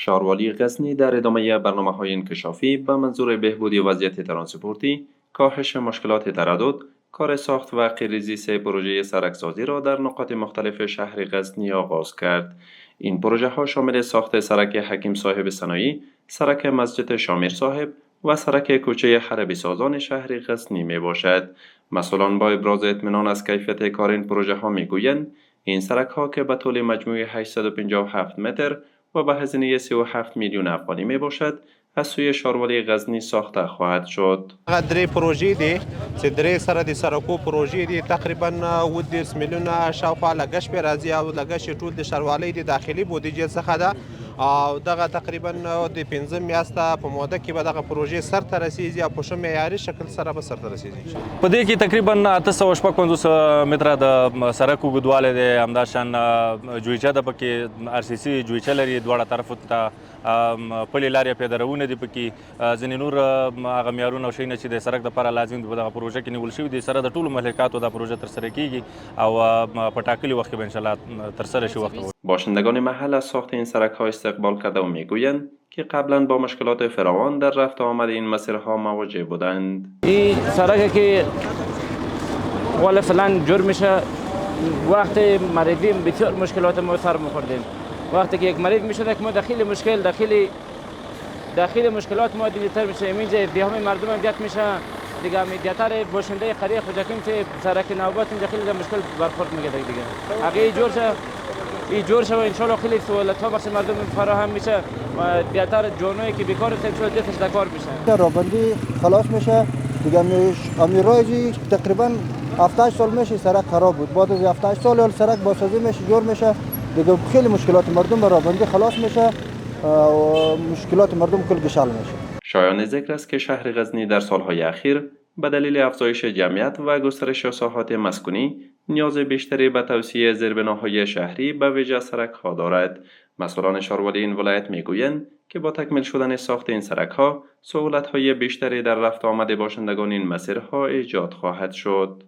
شهروالی غزنی در ادامه برنامه‌های انکشافی به منظور بهبود وضعیت ترانسپورتی، کاهش مشکلات تردد، کار ساخت و غیرریزی سه پروژه سرک‌سازی را در نقاط مختلف شهر غزنی آغاز کرد. این پروژه ها شامل ساخت سرک حکیم صاحب صنایع، سرک مسجد شامر صاحب و سرک کوچه حربی سازان شهر غزنی می باشد. مسئولان با ابراز اطمینان از کیفیت کار این پروژه ها می گویند این سرک ها که به طول مجموعی 857 متر و به هزینه 37 میلیون افغانی می باشد، از سوی شهروالی غزنی ساخته خواهد شد. درې پروژې دي چې درې سره د سرکو پروژې دي، تقریبا 10 میلیونه شاوخوا لګښت پرې راځي او لګښت یې ټول د ښاروالۍ د داخلي بودیجې څخه ده او دغه تقریبا د 15 میاشته په موده کې به دغه پروژې سرته رسیږي او په ښه معیاري شکل سره به سرته رسیږي. په دې کې تقریبا 855 متره د سرک اوږدوالی دی، همداشان جویچه ده پکې RCC جویچه لري، دواړه طرفو ته پلې لارې پیادرونه دي پکې، ځینې نور هغه معیارونه او شیونه چې د سرک دپاره لازم دي په دغه پروژه کې نیول شوي دي. سره د ټولو مهلکاتو دا پروژه ترسره کیږي او په ټاکلي وخت کې به انشاءالله ترسره شي. وخت باشندگان محل از ساخت این سرک ها استقبال کرده و میگویند که قبلا با مشکلات فراوان در رفت آمد این مسیرها مواجه بودند. این سرک که ولی فلان جور میشه، وقت مریضیم بسیار مشکلات ما سر میخوردیم. وقتی که یک مریض میشد که ما داخل مشکلات ما دیگه تر میشه، اینجا ازدحام مردم هم زیاد میشه دیگه. میدیاتر باشنده قریه خوجکیم که سرک نوبات اینجا خیلی مشکل برخورد میگه دیگه. اگه این جور شه و انشالله خیلی سهولت ها بخش مردم فراهم میشه و دیاتر جانایی که بیکار هستن دستش دکار میشه. رابندی خلاص میشه دیگه. امیرایجی تقریبا 7 سال میشه سرک خراب بود، بعد از 7 سال سرک بازسازی میشه، جور میشه دیگه. خیلی مشکلات مردم به رابندی خلاص میشه و مشکلات مردم کل گشال میشه. شایان ذکر است که شهر غزنی در سالهای اخیر به دلیل افزایش جمعیت و گسترش ساحات مسکونی نیاز بیشتری به توسعه زیربناهای شهری به ویژه سرک ها دارد. مسئولان شهروالی این ولایت میگویند که با تکمیل شدن ساخت این سرک ها سهولت های بیشتری در رفت آمد باشندگان این مسیرها ایجاد خواهد شد.